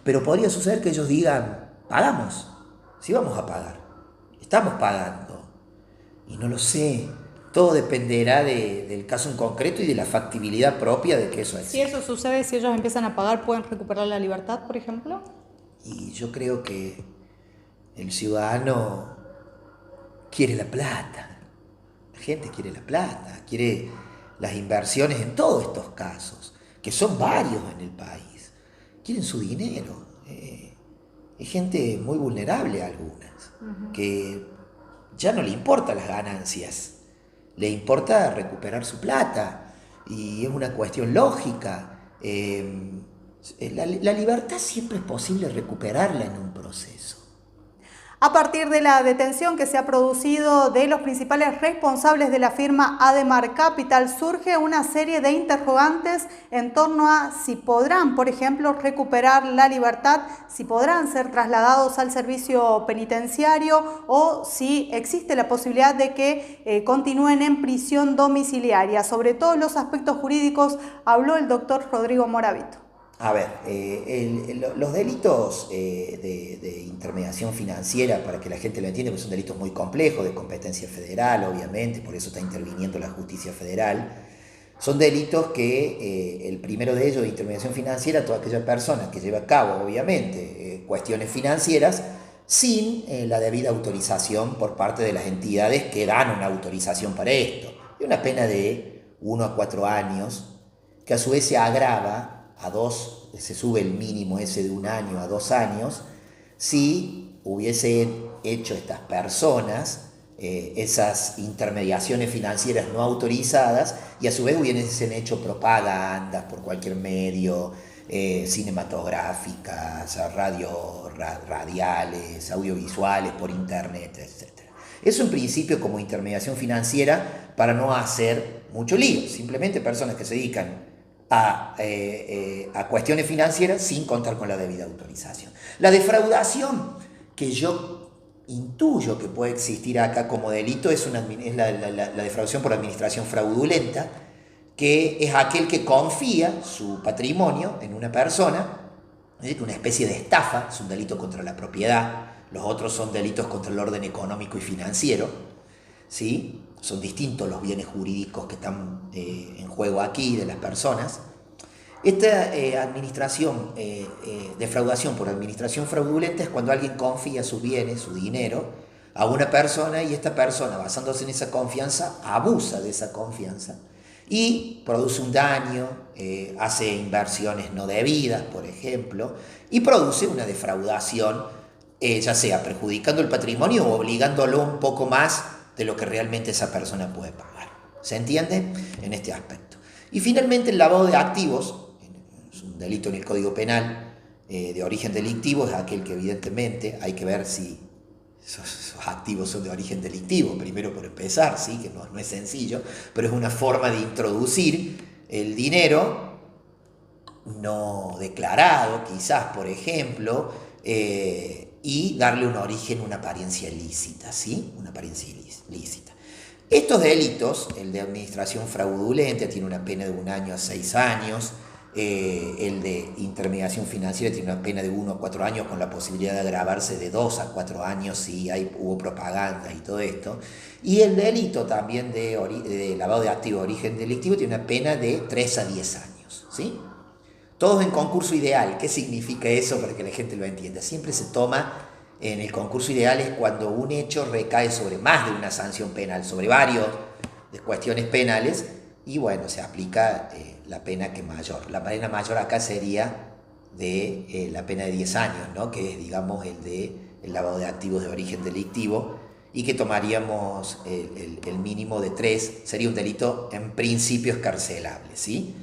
Pero podría suceder que ellos digan, pagamos, sí vamos a pagar, estamos pagando. Y no lo sé, todo dependerá del caso en concreto y de la factibilidad propia de que eso Si exista. eso sucede, si ellos empiezan a pagar, ¿pueden recuperar la libertad, por ejemplo? Y yo creo que el ciudadano quiere la plata, la gente quiere la plata, quiere las inversiones en todos estos casos, que son varios en el país. Quieren su dinero. Hay gente muy vulnerable algunas, que ya no le importan las ganancias, le importa recuperar su plata y es una cuestión lógica. La libertad siempre es posible recuperarla en un proceso. A partir de la detención que se ha producido de los principales responsables de la firma Ademar Capital, surge una serie de interrogantes en torno a si podrán, por ejemplo, recuperar la libertad, si podrán ser trasladados al servicio penitenciario o si existe la posibilidad de que continúen en prisión domiciliaria. Sobre todos los aspectos jurídicos habló el doctor Rodrigo Moravito. A ver, los delitos de intermediación financiera, para que la gente lo entienda, pues son delitos muy complejos, de competencia federal, obviamente, por eso está interviniendo la justicia federal. Son delitos que el primero de ellos, de intermediación financiera, toda aquella persona que lleva a cabo, obviamente, cuestiones financieras, sin la debida autorización por parte de las entidades que dan una autorización para esto. Y una pena de 1 a 4 años, que a su vez se agrava a 2, se sube el mínimo ese de 1 año a 2 años, si hubiesen hecho estas personas esas intermediaciones financieras no autorizadas y a su vez hubiesen hecho propagandas por cualquier medio, cinematográficas, radiales, audiovisuales, por internet, etc. Eso en principio como intermediación financiera para no hacer mucho lío, simplemente personas que se dedican a cuestiones financieras sin contar con la debida autorización. La defraudación que yo intuyo que puede existir acá como delito es la defraudación por administración fraudulenta, que es aquel que confía su patrimonio en una persona, una especie de estafa, es un delito contra la propiedad, los otros son delitos contra el orden económico y financiero, ¿sí? Son distintos los bienes jurídicos que están en juego aquí de las personas. Esta defraudación por administración fraudulenta es cuando alguien confía sus bienes, su dinero, a una persona y esta persona, basándose en esa confianza, abusa de esa confianza y produce un daño, hace inversiones no debidas, por ejemplo, y produce una defraudación, ya sea perjudicando el patrimonio o obligándolo un poco más de lo que realmente esa persona puede pagar. ¿Se entiende? En este aspecto. Y finalmente el lavado de activos, es un delito en el Código Penal de origen delictivo, es aquel que evidentemente hay que ver si esos activos son de origen delictivo, primero por empezar, ¿sí? Que no es sencillo, pero es una forma de introducir el dinero no declarado, quizás, por ejemplo, y darle un origen, una apariencia lícita, ¿sí? Una apariencia lícita. Estos delitos, el de administración fraudulenta tiene una pena de 1 año a 6 años, el de intermediación financiera tiene una pena de 1 a 4 años con la posibilidad de agravarse de 2 a 4 años si hubo propaganda y todo esto. Y el delito también de lavado de activos de origen delictivo tiene una pena de 3 a 10 años, ¿sí? Todos en concurso ideal. ¿Qué significa eso para que la gente lo entienda? Siempre se toma en el concurso ideal es cuando un hecho recae sobre más de una sanción penal, sobre varios de cuestiones penales, y bueno, se aplica la pena que mayor. La pena mayor acá sería de la pena de 10 años, ¿no? Que es, digamos, el lavado de activos de origen delictivo, y que tomaríamos el mínimo de 3, sería un delito en principio escarcelable, ¿sí?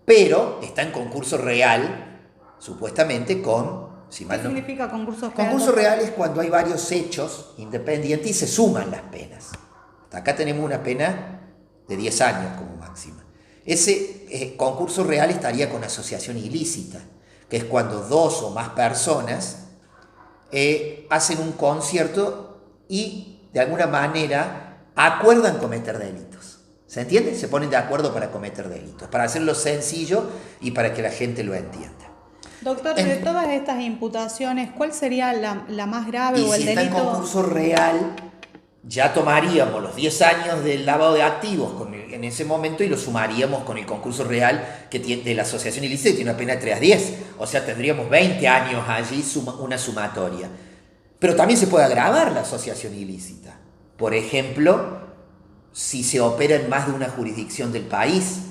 Pero está en concurso real, supuestamente con... Si ¿Qué mal no, significa concurso real? concurso real es cuando hay varios hechos independientes y se suman las penas. Hasta acá tenemos una pena de 10 años como máxima. Ese concurso real estaría con asociación ilícita, que es cuando 2 o más personas hacen un concierto y de alguna manera acuerdan cometer delitos. ¿Se entiende? Se ponen de acuerdo para cometer delitos, para hacerlo sencillo y para que la gente lo entienda. Doctor, de todas estas imputaciones, ¿cuál sería la más grave Y o el si está en delito? concurso real, ya tomaríamos los 10 años del lavado de activos en ese momento y lo sumaríamos con el concurso real que tiene, de la asociación ilícita, que tiene una pena de 3 a 10. O sea, tendríamos 20 años allí, una sumatoria. Pero también se puede agravar la asociación ilícita. Por ejemplo, si se opera en más de una jurisdicción del país.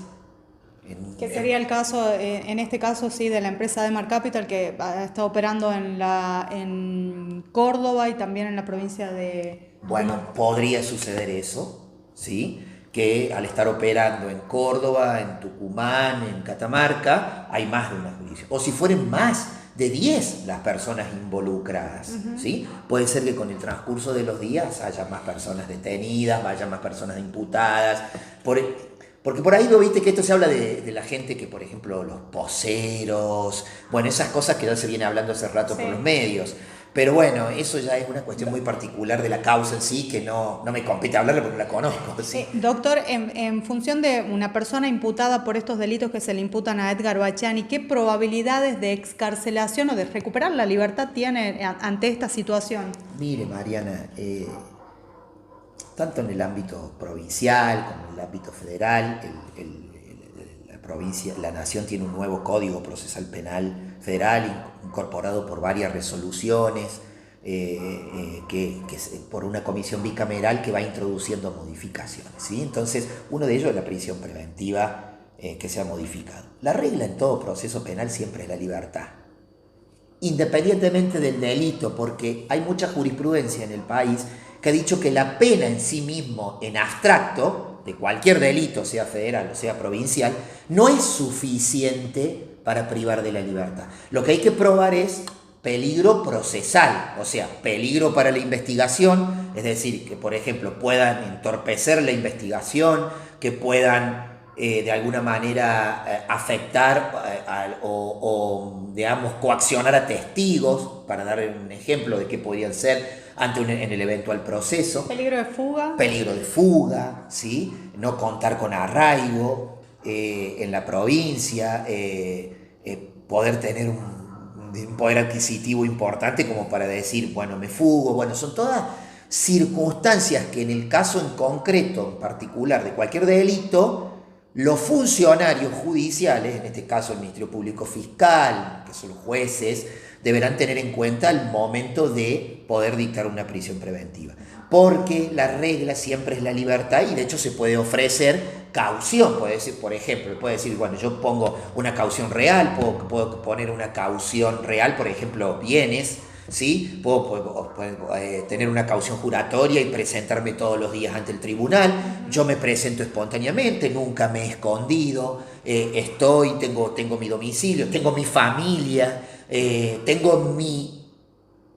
Que sería el caso, en este caso sí, de la empresa Ademar Capital, que está operando en Córdoba y también en la provincia de... Bueno, podría suceder eso, ¿sí? Que al estar operando en Córdoba, en Tucumán, en Catamarca, hay más de una jurisdicción. O si fueren más de 10 las personas involucradas, ¿sí? Puede ser que con el transcurso de los días haya más personas detenidas, haya más personas imputadas, porque por ahí lo viste que esto se habla de la gente que, por ejemplo, los poseros, bueno, esas cosas que ya se viene hablando hace rato por los medios. Pero bueno, eso ya es una cuestión muy particular de la causa en sí, que no me compete hablarla porque no la conozco. ¿Sí? Doctor, en función de una persona imputada por estos delitos que se le imputan a Edgar Bachiani, ¿qué probabilidades de excarcelación o de recuperar la libertad tiene ante esta situación? Mire, Mariana, tanto en el ámbito provincial como en el ámbito federal, la nación tiene un nuevo código procesal penal federal incorporado por varias resoluciones, por una comisión bicameral que va introduciendo modificaciones, ¿sí? Entonces, uno de ellos es la prisión preventiva que se ha modificado. La regla en todo proceso penal siempre es la libertad, independientemente del delito, porque hay mucha jurisprudencia en el país que ha dicho que la pena en sí mismo, en abstracto, de cualquier delito, sea federal o sea provincial, no es suficiente para privar de la libertad. Lo que hay que probar es peligro procesal, o sea, peligro para la investigación, es decir, que por ejemplo puedan entorpecer la investigación, que puedan de alguna manera afectar o digamos, coaccionar a testigos, para dar un ejemplo de qué podrían ser en el eventual proceso. Peligro de fuga. Peligro de fuga, ¿sí? No contar con arraigo en la provincia, poder tener un poder adquisitivo importante como para decir, bueno, me fugo. Bueno, son todas circunstancias que en el caso en concreto, en particular de cualquier delito, los funcionarios judiciales, en este caso el Ministerio Público Fiscal, que son los jueces, deberán tener en cuenta al momento de poder dictar una prisión preventiva. Porque la regla siempre es la libertad y de hecho se puede ofrecer caución. Puede decir, por ejemplo, puede decir, bueno, yo pongo una caución real, puedo poner una caución real, por ejemplo, bienes, ¿sí? Puedo tener una caución juratoria y presentarme todos los días ante el tribunal. Yo me presento espontáneamente, nunca me he escondido, tengo mi domicilio, tengo mi familia, tengo mi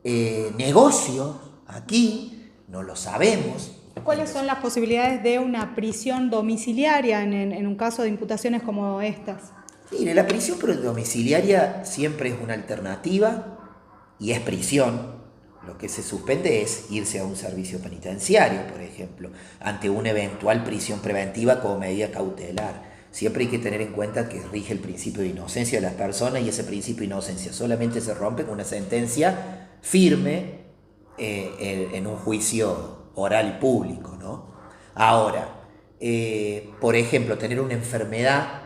negocio aquí, no lo sabemos. ¿Cuáles son las posibilidades de una prisión domiciliaria en un caso de imputaciones como estas? Mire, la prisión domiciliaria siempre es una alternativa y es prisión. Lo que se suspende es irse a un servicio penitenciario, por ejemplo, ante una eventual prisión preventiva como medida cautelar. Siempre hay que tener en cuenta que rige el principio de inocencia de las personas y ese principio de inocencia solamente se rompe con una sentencia firme en un juicio oral y público, ¿no? Ahora, por ejemplo, tener una enfermedad,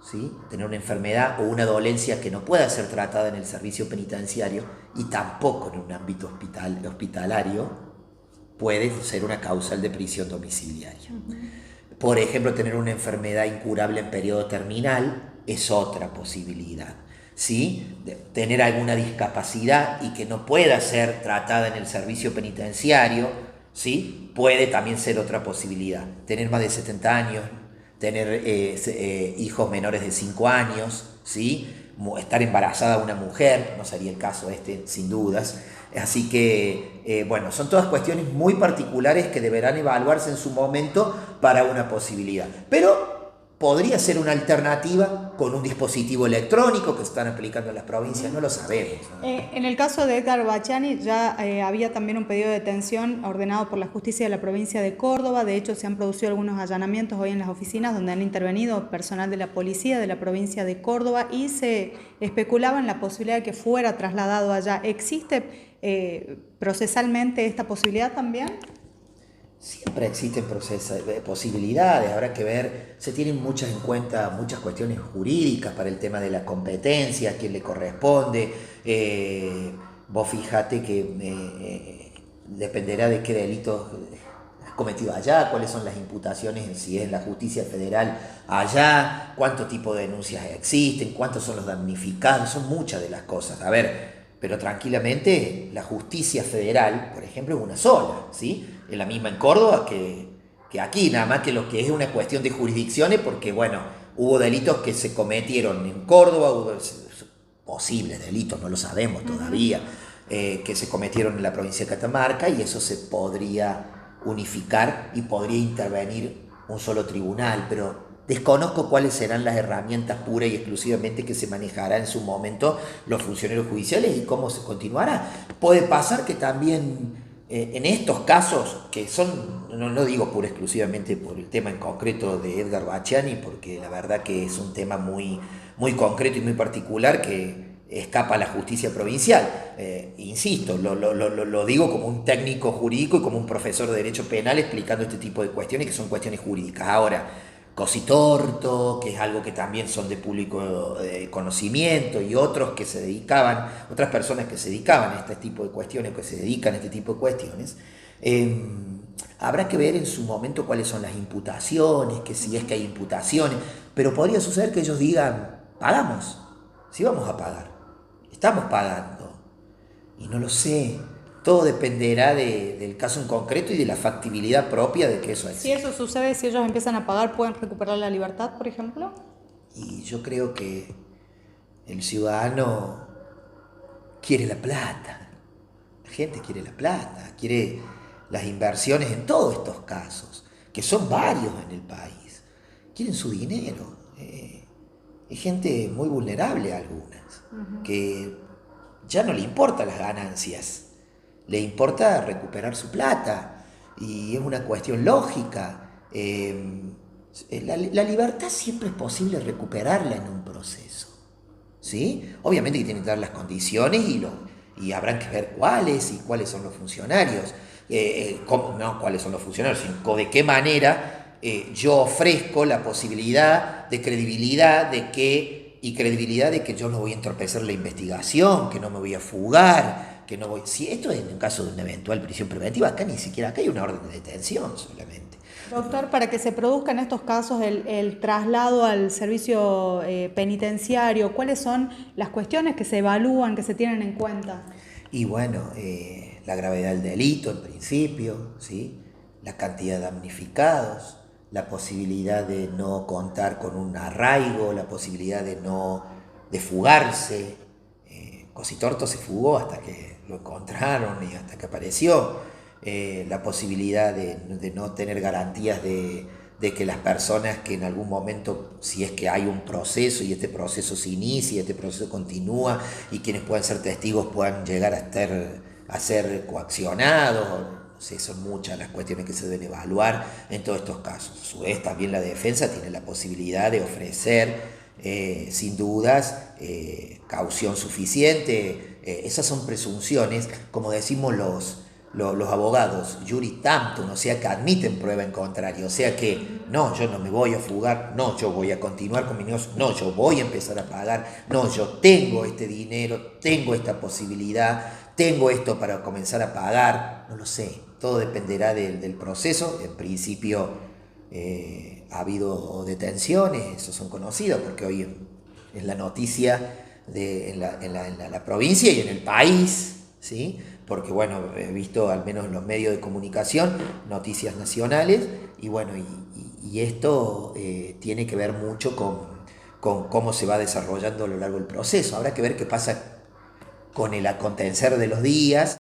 ¿sí? Tener una enfermedad o una dolencia que no pueda ser tratada en el servicio penitenciario y tampoco en un ámbito hospitalario puede ser una causal de prisión domiciliaria. Por ejemplo, tener una enfermedad incurable en periodo terminal es otra posibilidad, ¿sí? Tener alguna discapacidad y que no pueda ser tratada en el servicio penitenciario, ¿sí? Puede también ser otra posibilidad. Tener más de 70 años, tener hijos menores de 5 años, ¿sí? Estar embarazada una mujer, no sería el caso sin dudas. Así que, bueno, son todas cuestiones muy particulares que deberán evaluarse en su momento para una posibilidad. Pero podría ser una alternativa con un dispositivo electrónico que se están aplicando en las provincias, no lo sabemos, ¿no? En el caso de Edgar Bachiani ya había también un pedido de detención ordenado por la justicia de la provincia de Córdoba. De hecho, se han producido algunos allanamientos hoy en las oficinas donde han intervenido personal de la policía de la provincia de Córdoba y se especulaba en la posibilidad de que fuera trasladado allá. ¿Existe procesalmente esta posibilidad también? Siempre existen posibilidades, habrá que ver, se tienen muchas en cuenta, muchas cuestiones jurídicas para el tema de la competencia, a quién le corresponde. Vos fijate que dependerá de qué delitos has cometido allá, cuáles son las imputaciones, si es la justicia federal allá, cuánto tipo de denuncias existen, cuántos son los damnificados, son muchas de las cosas. A ver, pero tranquilamente la justicia federal, por ejemplo, es una sola, ¿sí? Es la misma en Córdoba que aquí, nada más que lo que es una cuestión de jurisdicciones, porque bueno, hubo delitos que se cometieron en Córdoba, hubo posibles delitos, no lo sabemos todavía, que se cometieron en la provincia de Catamarca, y eso se podría unificar y podría intervenir un solo tribunal, pero desconozco cuáles serán las herramientas pura y exclusivamente que se manejará en su momento los funcionarios judiciales y cómo se continuará. Puede pasar que también en estos casos, que son, no digo pura exclusivamente por el tema en concreto de Edgar Bachiani, porque la verdad que es un tema muy, muy concreto y muy particular que escapa a la justicia provincial. Insisto, lo digo como un técnico jurídico y como un profesor de derecho penal explicando este tipo de cuestiones que son cuestiones jurídicas. Ahora, Cositorto, que es algo que también son de público conocimiento, y otros que se dedicaban, otras personas que se dedicaban a este tipo de cuestiones, que se dedican a este tipo de cuestiones, habrá que ver en su momento cuáles son las imputaciones, que si es que hay imputaciones, pero podría suceder que ellos digan, pagamos, sí vamos a pagar, estamos pagando, y no lo sé. Todo dependerá del caso en concreto y de la factibilidad propia de que eso exista. Si eso sucede, si ellos empiezan a pagar, ¿pueden recuperar la libertad, por ejemplo? Y yo creo que el ciudadano quiere la plata, la gente quiere la plata, quiere las inversiones en todos estos casos, que son varios en el país, quieren su dinero. Hay gente muy vulnerable, algunas, que ya no le importan las ganancias, le importa recuperar su plata, y es una cuestión lógica. La libertad siempre es posible recuperarla en un proceso, ¿sí? Obviamente que tienen que dar las condiciones y habrán que ver cuáles son los funcionarios, no cuáles son los funcionarios, sino de qué manera yo ofrezco la posibilidad de credibilidad de que yo no voy a entorpecer la investigación, que no me voy a fugar, que no voy... Si esto es en el caso de una eventual prisión preventiva, acá hay una orden de detención solamente. Doctor, para que se produzcan estos casos, el traslado al servicio penitenciario, ¿cuáles son las cuestiones que se evalúan, que se tienen en cuenta? Y bueno, la gravedad del delito en principio, ¿sí? La cantidad de damnificados, la posibilidad de no contar con un arraigo, la posibilidad de fugarse. Cositorto se fugó hasta que lo encontraron y hasta que apareció. La posibilidad de no tener garantías de que las personas que en algún momento, si es que hay un proceso y este proceso se inicia, este proceso continúa y quienes puedan ser testigos puedan llegar a ser coaccionados. No sé, son muchas las cuestiones que se deben evaluar en todos estos casos. A su vez, también la defensa tiene la posibilidad de ofrecer sin dudas caución suficiente. Esas son presunciones, como decimos los abogados, juri tantum, o sea que admiten prueba en contrario, o sea que no, yo no me voy a fugar, no, yo voy a continuar con mi negocio, no, yo voy a empezar a pagar, no, yo tengo este dinero, tengo esta posibilidad, tengo esto para comenzar a pagar, no lo sé, todo dependerá del proceso. En principio ha habido detenciones, esos son conocidos porque hoy es la noticia en la provincia y en el país, ¿sí? Porque bueno, he visto al menos en los medios de comunicación noticias nacionales, y bueno, y esto tiene que ver mucho con cómo se va desarrollando a lo largo del proceso. Habrá que ver qué pasa con el acontecer de los días.